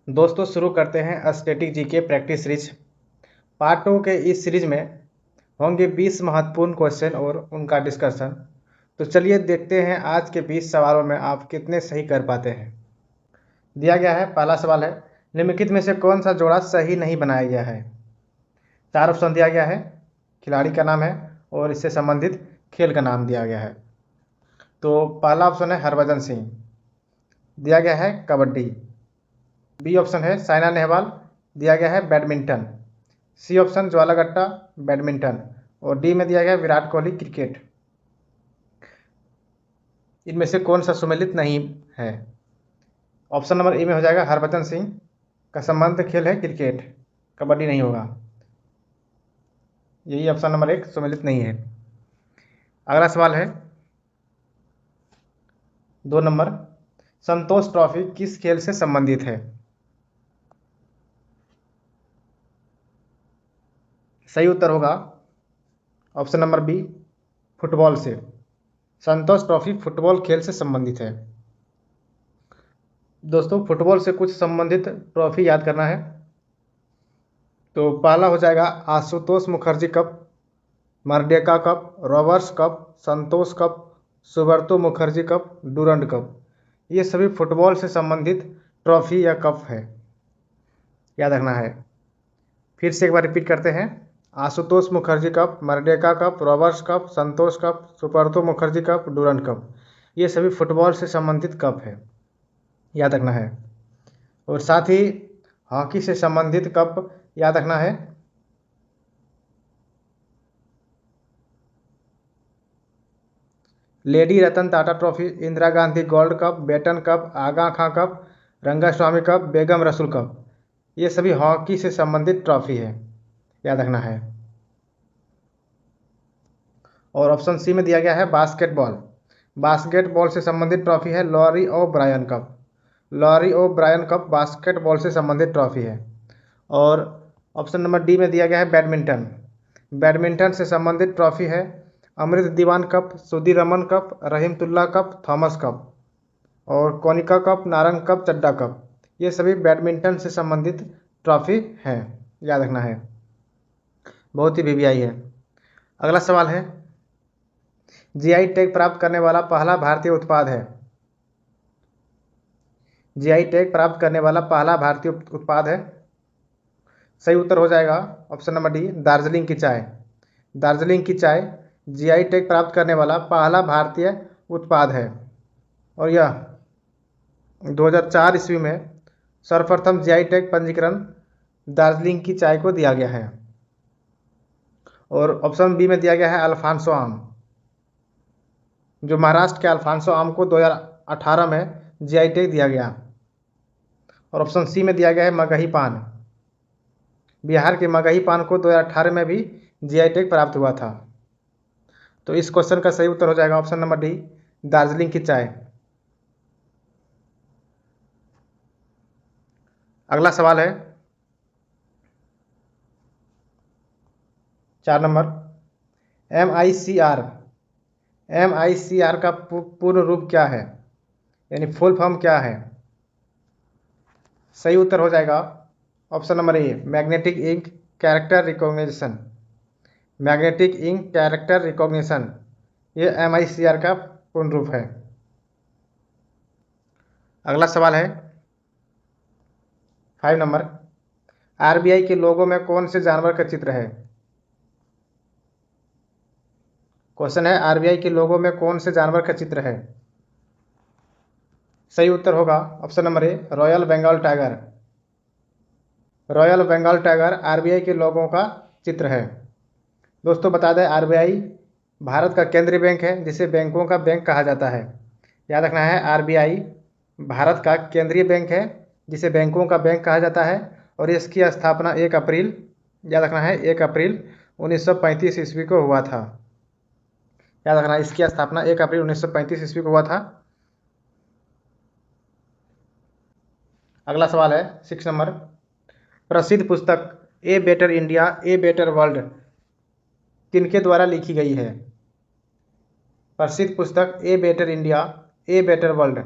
दोस्तों शुरू करते हैं static GK practice series. Part 2 के इस सीरीज में होंगे 20 महत्वपूर्ण क्वेश्चन और उनका डिस्कशन। तो चलिए देखते हैं आज के 20 सवालों में आप कितने सही कर पाते हैं। दिया गया है, पहला सवाल है, निम्नलिखित में से कौन सा जोड़ा सही नहीं बनाया गया है। 4 ऑप्शन दिया गया है, खिलाड़ी का नाम है और इससे संबंधित खेल का नाम दिया गया है। तो पहला ऑप्शन है हरभजन सिंह, दिया गया है कबड्डी। बी ऑप्शन है साइना नेहवाल, दिया गया है बैडमिंटन। सी ऑप्शन ज्वालागट्टा बैडमिंटन और डी में दिया गया विराट कोहली क्रिकेट। इनमें से कौन सा सुमेलित नहीं है। ऑप्शन नंबर ए में हो जाएगा हरभजन सिंह का संबंध खेल है क्रिकेट, कबड्डी नहीं होगा। यही ऑप्शन नंबर 1 सुमेलित नहीं है। अगला सवाल है 2 नंबर, संतोष ट्रॉफी किस खेल से संबंधित है। सही उत्तर होगा ऑप्शन नंबर बी, फुटबॉल से। संतोष ट्रॉफी फुटबॉल खेल से संबंधित है। दोस्तों फुटबॉल से कुछ संबंधित ट्रॉफी याद करना है। तो पहला हो जाएगा Ashutosh Mukherjee cup, Merdeka cup, Roberts cup, Santosh cup, Subroto Mukherjee cup, Durand cup. ये सभी फुटबॉल से संबंधित ट्रॉफी या कप है, याद रखना है। फिर से एक बार रिपीट करते हैं, Ashutosh Mukherjee cup, Merdeka cup, Roberts cup, Santosh cup, Subroto Mukherjee cup, Durand cup. ये सभी फुटबॉल से संबंधित कप है, याद रखना है। और साथ ही हॉकी से संबंधित कप याद रखना है। Lady Ratan Tata trophy, Indira Gandhi gold cup, Beighton cup, Aga Khan cup, Rangaswamy cup, Begum Rasool cup. ये सभी हॉकी से संबंधित ट्रॉफी है, याद रखना है। और ऑप्शन सी में दिया गया है बास्केटबॉल। बास्केटबॉल से संबंधित ट्रॉफी है लॉरी ओ ब्रायन कप। लॉरी ओ ब्रायन कप बास्केटबॉल से संबंधित ट्रॉफी है। और ऑप्शन नंबर डी में दिया गया है बैडमिंटन। बैडमिंटन से संबंधित ट्रॉफी है Amrit Diwan cup, Sudhir Raman cup, Rahimtulla cup, Thomas cup और Konica cup, Narang cup, Chadha cup. ये सभी बैडमिंटन से संबंधित ट्रॉफी हैं, याद रखना है। बहुत ही वीवीआई है। अगला सवाल है, जीआई टैग प्राप्त करने वाला पहला भारतीय उत्पाद है। जीआई टैग प्राप्त करने वाला पहला भारतीय उत्पाद है। सही उत्तर हो जाएगा ऑप्शन नंबर डी, दार्जिलिंग की चाय। दार्जिलिंग की चाय जीआई टैग प्राप्त करने वाला पहला भारतीय उत्पाद है और यह 2004 ईस्वी में सर्वप्रथम जीआई टैग पंजीकरण दार्जिलिंग की चाय को दिया गया है। और ऑप्शन बी में दिया गया है अल्फांसो आम, जो महाराष्ट्र के अल्फांसो आम को 2018 में जीआई टैग दिया गया। और ऑप्शन सी में दिया गया है मगही पान। बिहार के मगही पान को 2018 में भी जीआई टैग प्राप्त हुआ था। तो इस क्वेश्चन का सही उत्तर हो जाएगा ऑप्शन नंबर डी, दार्जिलिंग की चाय। अगला सवाल है 4 नंबर, एमआईसीआर का पूर्ण रूप क्या है, यानी फुल फॉर्म क्या है। सही उत्तर हो जाएगा option number A, magnetic ink character recognition. Magnetic ink character recognition, ये एमआईसीआर का पूर्ण रूप है। अगला सवाल है 5 नंबर, आरबीआई के लोगो में कौन से जानवर का चित्र है। क्वेश्चन है आरबीआई के लोगो में कौन से जानवर का चित्र है। सही उत्तर होगा option number A, royal Bengal tiger. Royal Bengal tiger RBI के लोगों का चित्र है। दोस्तों बता दें, आरबीआई भारत का केंद्रीय बैंक है, जिसे बैंकों का बैंक कहा जाता है। याद रखना है, आरबीआई भारत का केंद्रीय बैंक है, जिसे बैंकों का बैंक कहा जाता है। और इसकी स्थापना 1 अप्रैल, याद रखना है, 1 अप्रैल 1935 ईस्वी को हुआ था। याद रखना, इसकी स्थापना 1 अप्रैल 1935 ईस्वी को हुआ था। अगला सवाल है 6 नंबर, प्रसिद्ध पुस्तक a better India a better world किनके द्वारा लिखी गई है। प्रसिद्ध पुस्तक a better India a better world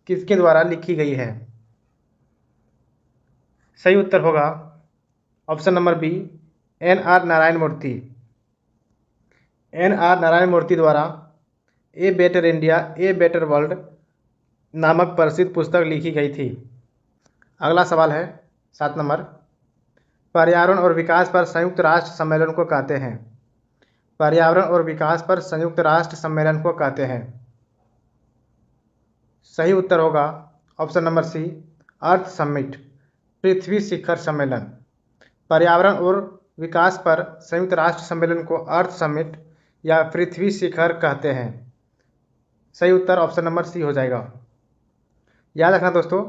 किसके द्वारा लिखी गई है। सही उत्तर होगा option number B, N R. Narayana Murthy. N R. Narayana Murthy द्वारा a better India a better world नामक प्रसिद्ध पुस्तक लिखी गई थी। अगला सवाल है 7 नंबर, पर्यावरण और विकास पर संयुक्त राष्ट्र सम्मेलन को कहते हैं। पर्यावरण और विकास पर संयुक्त राष्ट्र सम्मेलन को कहते हैं। सही उत्तर होगा ऑप्शन नंबर सी, अर्थ समिट, पृथ्वी शिखर सम्मेलन। पर्यावरण और विकास पर संयुक्त राष्ट्र सम्मेलन को अर्थ समिट या पृथ्वी शिखर कहते हैं। सही उत्तर ऑप्शन नंबर सी हो जाएगा। याद रखना दोस्तों,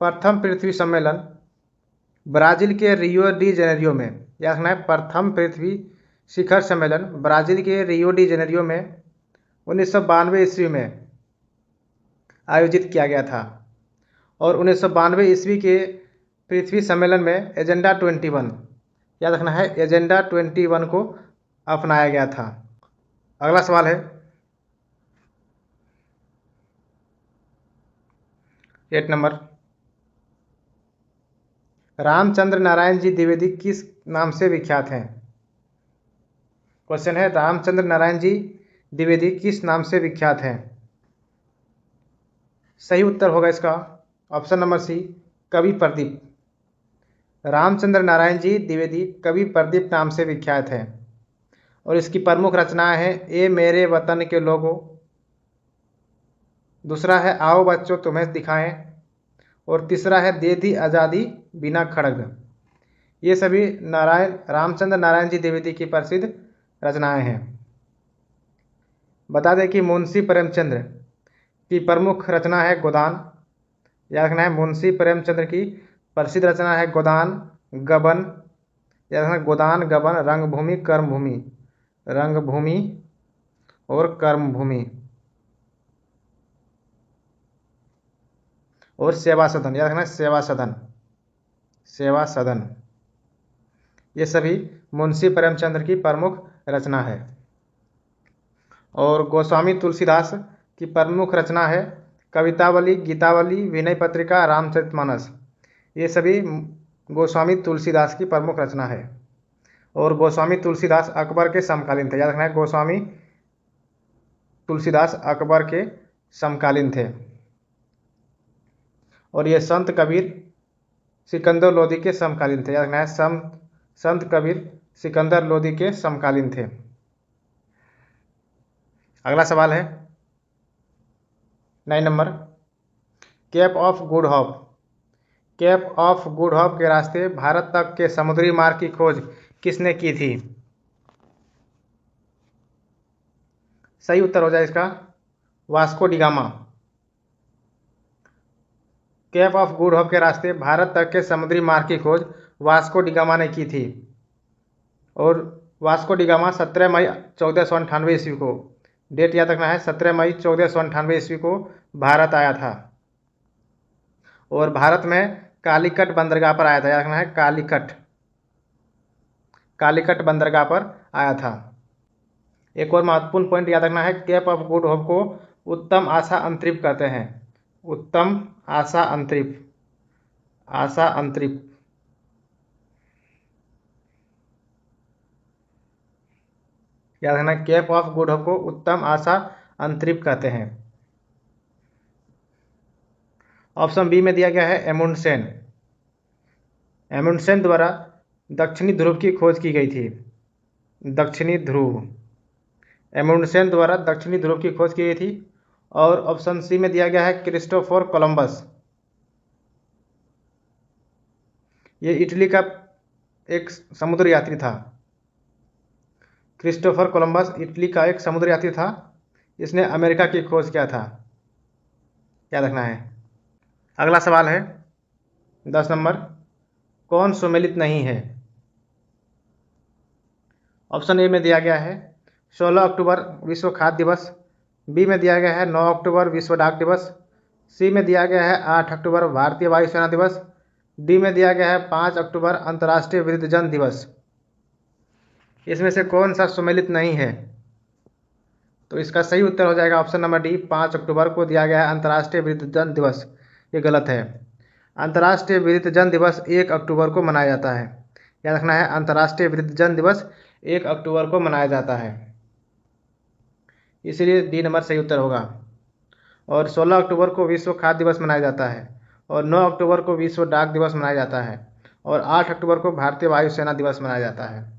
प्रथम पृथ्वी सम्मेलन ब्राजील के रियो डी जेनेरियो में, याद रखना है, प्रथम पृथ्वी शिखर सम्मेलन ब्राजील के रियो डी जेनेरियो में 1992 ईस्वी में आयोजित किया गया था। और 1992 ईस्वी के पृथ्वी सम्मेलन में एजेंडा 21, याद रखना है, एजेंडा 21 को अपनाया गया था। अगला सवाल है 8 नंबर, रामचंद्र नारायण जी द्विवेदी किस नाम से विख्यात हैं। क्वेश्चन है, रामचंद्र नारायण जी द्विवेदी किस नाम से विख्यात हैं। सही उत्तर होगा इसका ऑप्शन नंबर सी, कवि प्रदीप। रामचंद्र नारायण जी द्विवेदी कवि प्रदीप नाम से विख्यात हैं। और इसकी प्रमुख रचनाएं हैं ए मेरे वतन के लोगों, दूसरा है आओ बच्चों तुम्हें दिखाएं, और तीसरा है दे दी आज़ादी बिना खड़ग। ये सभी रामचंद्र नारायण जी द्विवेदी की प्रसिद्ध रचनाएं हैं। बता दें कि मुंशी प्रेमचंद्र की प्रमुख रचना है गोदान। याद रखना है, मुंशी प्रेमचंद्र की प्रसिद्ध रचना है गोदान, गबन, याद रखना, गोदान, गबन, रंगभूमि, कर्मभूमि, रंगभूमि और कर्मभूमि, और सेवा सदन, याद रखना, सेवा सदन, सेवा सदन। ये सभी मुंशी प्रेमचंद्र की प्रमुख रचना है। और गोस्वामी तुलसीदास की प्रमुख रचना है कवितावली, गीतावली, विनय पत्रिका, रामचरितमानस। ये सभी गोस्वामी तुलसीदास की प्रमुख रचना है। और गोस्वामी तुलसीदास अकबर के समकालीन थे। याद रखना है, गोस्वामी तुलसीदास अकबर के समकालीन थे। और ये संत कबीर सिकंदर लोदी के समकालीन थे। याद रखना है, संत कबीर सिकंदर लोदी के समकालीन थे। अगला सवाल है 9 number, cape of good hope. Cape of good hope के रास्ते भारत तक के समुद्री मार्ग की खोज किसने की थी। सही उत्तर हो जाए इसका Vasco da Gama. Cape of good hope के रास्ते भारत तक के समुद्री मार्ग की खोज वास्को डी गामा ने की थी। और वास्को डी गामा 17 मई 1498 ईस्वी को, डेट याद रखना है, 17 मई 1498 ईस्वी को भारत आया था। और भारत में कालीकट बंदरगाह पर आया था। याद रखना है, कालीकट बंदरगाह पर आया था। एक और महत्वपूर्ण पॉइंट याद रखना है, केप ऑफ गुड होप को उत्तम आशा अंतरिप कहते हैं। उत्तम आशा अंतरिप, आशा अंतरिप। याद रखना, केप ऑफ गुड होप को उत्तम आशा अंतरिप कहते हैं। ऑप्शन बी में दिया गया है एमुंडसेन। एमुंडसेन द्वारा दक्षिणी ध्रुव की खोज की गई थी। दक्षिणी ध्रुव, एमुंडसेन द्वारा दक्षिणी ध्रुव की खोज की गई थी। और ऑप्शन सी में दिया गया है क्रिस्टोफर कोलंबस। ये इटली का एक समुद्र यात्री था। क्रिस्टोफर कोलंबस इटली का एक समुद्र यात्री था। इसने अमेरिका की खोज किया था। याद रखना है। अगला सवाल है 10 नंबर, कौन सुमेलित नहीं है। ऑप्शन ए में दिया गया है 16 अक्टूबर विश्व खाद्य दिवस, बी में दिया गया है 9 अक्टूबर विश्व डाक दिवस, सी में दिया गया है 8 अक्टूबर भारतीय वायुसेना दिवस, डी में दिया गया है 5 अक्टूबर अंतर्राष्ट्रीय वृद्धजन दिवस। इसमें से कौन सा सुमेलित नहीं है। तो इसका सही उत्तर हो जाएगा ऑप्शन नंबर डी, 5 अक्टूबर को दिया गया है अंतर्राष्ट्रीय वृद्धजन दिवस। ये गलत है। अंतर्राष्ट्रीय वृद्धजन दिवस 1 अक्टूबर को मनाया जाता है। याद रखना है, अंतर्राष्ट्रीय वृद्धजन दिवस 1 अक्टूबर को मनाया जाता है, इसलिए डी नंबर सही उत्तर होगा। और 16 अक्टूबर को विश्व खाद्य दिवस मनाया जाता है, और 9 अक्टूबर को विश्व डाक दिवस मनाया जाता है, और 8 अक्टूबर को भारतीय वायुसेना दिवस मनाया जाता है।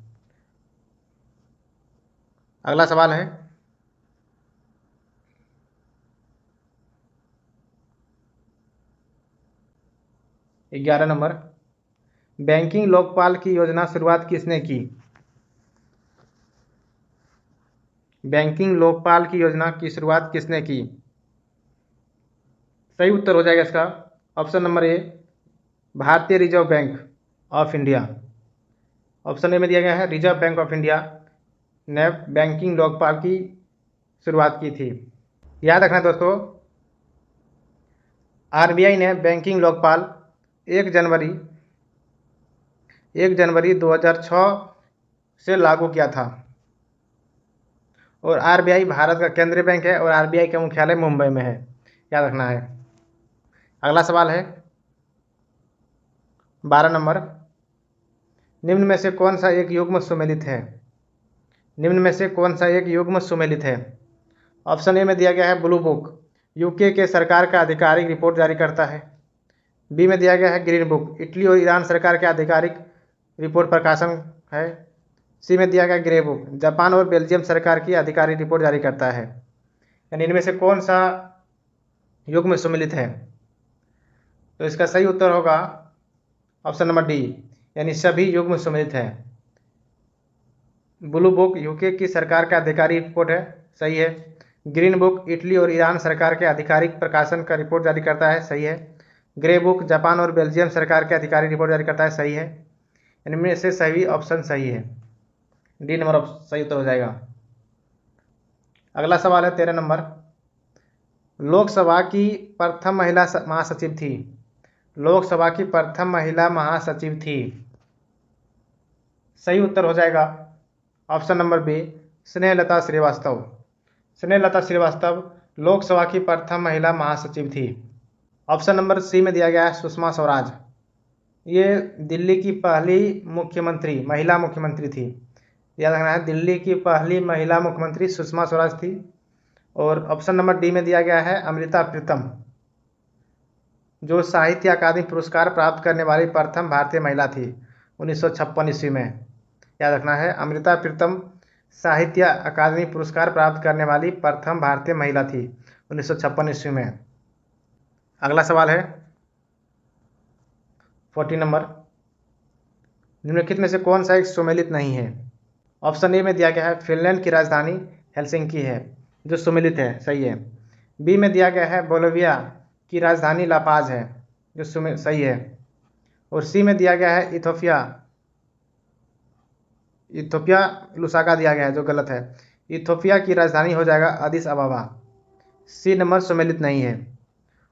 अगला सवाल है, 11 नंबर, बैंकिंग लोकपाल की योजना शुरुआत किसने की? बैंकिंग लोकपाल की योजना की शुरुआत किसने की? सही उत्तर हो जाएगा इसका ऑप्शन नंबर ए, भारतीय reserve bank of India. Option A में दिया गया है रिजर्व बैंक ऑफ इंडिया ने बैंकिंग लोकपाल की शुरुआत की थी। याद रखना दोस्तों, आरबीआई ने बैंकिंग लोकपाल 1 जनवरी 2006 से लागू किया था। और आरबीआई भारत का केंद्रीय बैंक है और आरबीआई का मुख्यालय मुंबई में है, याद रखना है। अगला सवाल है 12 नंबर, निम्न में से कौन सा एक युग्म सुमेलित है? निम्न में से कौन सा एक युग्म सुमेलित है? ऑप्शन ए में दिया गया है ब्लू बुक, यूके के सरकार का आधिकारिक रिपोर्ट जारी करता है। बी में दिया गया है ग्रीन बुक, इटली और ईरान सरकार के आधिकारिक रिपोर्ट प्रकाशन है। सी में दिया गया ग्रे बुक, जापान और बेल्जियम सरकार की आधिकारिक रिपोर्ट जारी करता है। यानी इनमें से कौन सा युग्म सुमेलित है? तो इसका सही उत्तर होगा ऑप्शन नंबर डी, यानी सभी युग्म सुमेलित है। ब्लू बुक यूके की सरकार का आधिकारिक रिपोर्ट है, सही है। ग्रीन बुक इटली और ईरान सरकार के आधिकारिक प्रकाशन का रिपोर्ट जारी करता है, सही है। ग्रे बुक जापान और बेल्जियम सरकार के आधिकारिक रिपोर्ट जारी करता है, सही है। इनमें से सभी ऑप्शन सही है, डी नंबर सही उत्तर हो जाएगा। अगला सवाल है 13 नंबर, लोकसभा की प्रथम महिला महासचिव थी। लोकसभा की प्रथम महिला महासचिव थी। सही उत्तर हो जाएगा option number B, Snehlata Srivastava. Snehlata Srivastava Lok Sabha की प्रथम महिला महासचिव थी। ऑप्शन नंबर सी में दिया गया है सुषमा स्वराज। ये दिल्ली की पहली महिला मुख्यमंत्री थी। याद रखना है, दिल्ली की पहली महिला मुख्यमंत्री सुषमा स्वराज थी। और ऑप्शन नंबर डी में दिया गया है अमृता प्रीतम, जो साहित्य अकादमी पुरस्कार प्राप्त करने वाली प्रथम भारतीय महिला थी 1956 ईस्वी में। याद रखना है, अमृता प्रीतम साहित्य अकादमी पुरस्कार प्राप्त करने वाली प्रथम भारतीय महिला थी 1956 ईस्वी में। अगला सवाल है 14 नंबर, निम्नलिखित में से कौन सा एक सुमेलित नहीं है? ऑप्शन ए में दिया गया है फिनलैंड की राजधानी हेलसिंकी है, जो सुमेलित है, सही है। बी में दिया गया है बोलिविया की राजधानी लापाज है, जो सही है। और सी में दिया गया है इथोपिया लुसाका दिया गया है, जो गलत है। इथोपिया की राजधानी हो जाएगा अदिस अबाबा। सी नंबर सुमेलित नहीं है।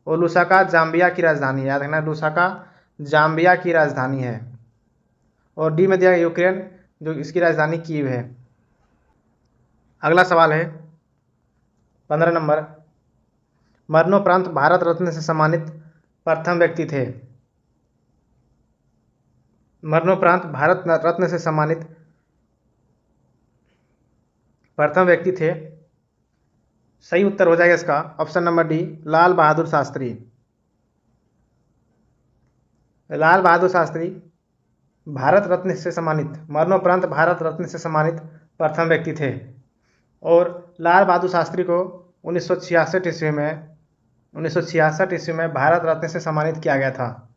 और लुसाका जाम्बिया की राजधानी, याद रखना, लुसाका जाम्बिया की राजधानी है। और डी में दिया गया यूक्रेन, जो इसकी राजधानी कीव है। अगला सवाल है 15 नंबर, मरणोपरांत भारत रत्न से सम्मानित प्रथम व्यक्ति थे। मरणोपरांत भारत रत्न से सम्मानित प्रथम व्यक्ति थे। सही उत्तर हो जाएगा इसका option number D, Lal Bahadur Shastri. Lal Bahadur Shastri Bharat Ratna से सम्मानित, मरणोपरांत भारत रत्न से सम्मानित प्रथम व्यक्ति थे। और लाल बहादुर शास्त्री को 1966 ईस्वी में भारत रत्न से सम्मानित किया गया था।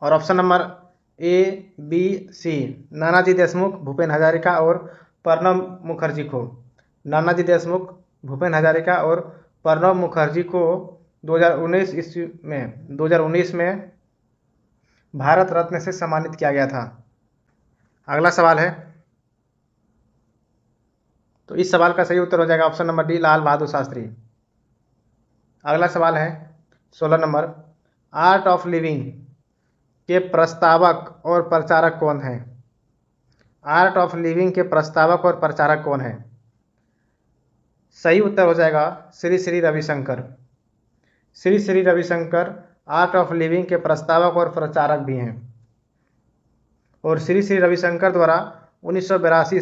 और ऑप्शन नंबर ए, बी, सी, नानाजी देशमुख, भूपेन हजारिका और प्रणब मुखर्जी को, नानाजी देशमुख, भूपेन हजारिका और प्रणब मुखर्जी को 2019 में भारत रत्न से सम्मानित किया गया था। अगला सवाल है, तो इस सवाल का सही उत्तर हो जाएगा option number D, Lal Bahadur Shastri. अगला सवाल है 16 नंबर, आर्ट ऑफ लिविंग के प्रस्तावक और प्रचारक कौन है? आर्ट ऑफ लिविंग के प्रस्तावक और प्रचारक कौन है? सही उत्तर हो जाएगा Shri Shri Ravishankar. Shri Shri Ravishankar art of living के प्रस्तावक और प्रचारक भी हैं। और श्री श्री रविशंकर द्वारा 1982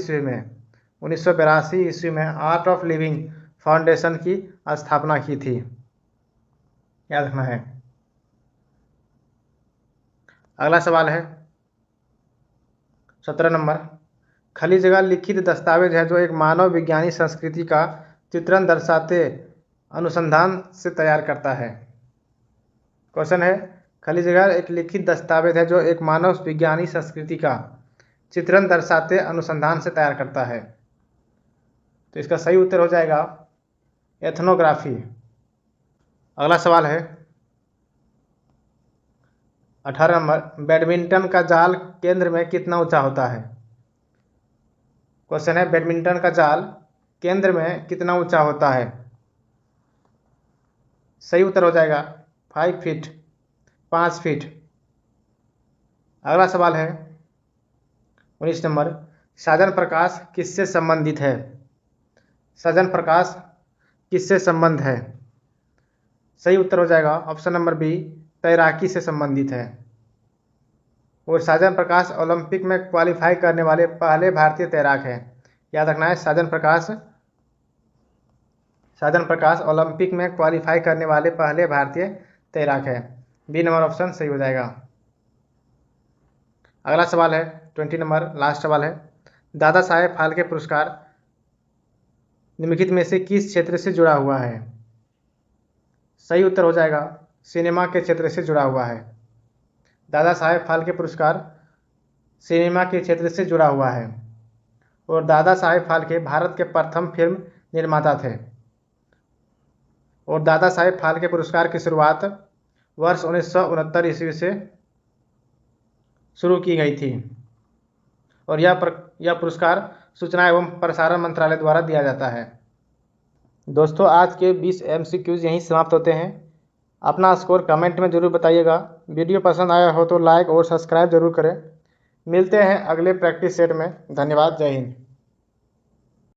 ईस्वी में आर्ट ऑफ लिविंग फाउंडेशन की स्थापना की थी, याद रखना है। अगला सवाल है 17 नंबर, खाली जगह लिखित दस्तावेज है जो एक मानव विज्ञानी संस्कृति का चित्रण दर्शाते अनुसंधान से तैयार करता है। क्वेश्चन है, खाली जगह एक लिखित दस्तावेज है जो एक मानव विज्ञानी संस्कृति का चित्रण दर्शाते अनुसंधान से तैयार करता है। तो इसका सही उत्तर हो जाएगा एथनोग्राफी। अगला सवाल है 18 नंबर, बैडमिंटन का जाल केंद्र में कितना ऊंचा होता है। क्वेश्चन है, बैडमिंटन का जाल केंद्र में कितना ऊंचा होता है। सही उत्तर हो जाएगा 5 फीट, 5 फीट। अगला सवाल है 19 नंबर, साजन प्रकाश किससे संबंधित है। साजन प्रकाश किससे संबंध है। सही उत्तर हो जाएगा ऑप्शन नंबर बी, तैराकी से संबंधित है। और साजन प्रकाश ओलंपिक में क्वालिफाई करने वाले पहले भारतीय तैराक हैं। याद रखना है, साजन प्रकाश ओलंपिक में क्वालिफाई करने वाले पहले भारतीय तैराक हैं। बी नंबर ऑप्शन सही हो जाएगा। अगला सवाल है 20 नंबर, लास्ट सवाल है, दादा साहेब फाल्के पुरस्कार निम्नलिखित में से किस क्षेत्र से जुड़ा हुआ है। सही उत्तर हो जाएगा सिनेमा के क्षेत्र से जुड़ा हुआ है। दादा साहेब फाल्के पुरस्कार सिनेमा के क्षेत्र से जुड़ा हुआ है। और दादा साहेब फाल्के भारत के प्रथम फिल्म निर्माता थे। और दादा साहेब फाल्के पुरस्कार की शुरुआत वर्ष 1969 ईस्वी से शुरू की गई थी। और यह पुरस्कार सूचना एवं प्रसारण मंत्रालय द्वारा दिया जाता है। दोस्तों, आज के 20 MCQs यहीं समाप्त होते हैं। अपना स्कोर कमेंट में ज़रूर बताइएगा। वीडियो पसंद आया हो तो लाइक और सब्सक्राइब जरूर करें। मिलते हैं अगले प्रैक्टिस सेट में। धन्यवाद। जय हिंद।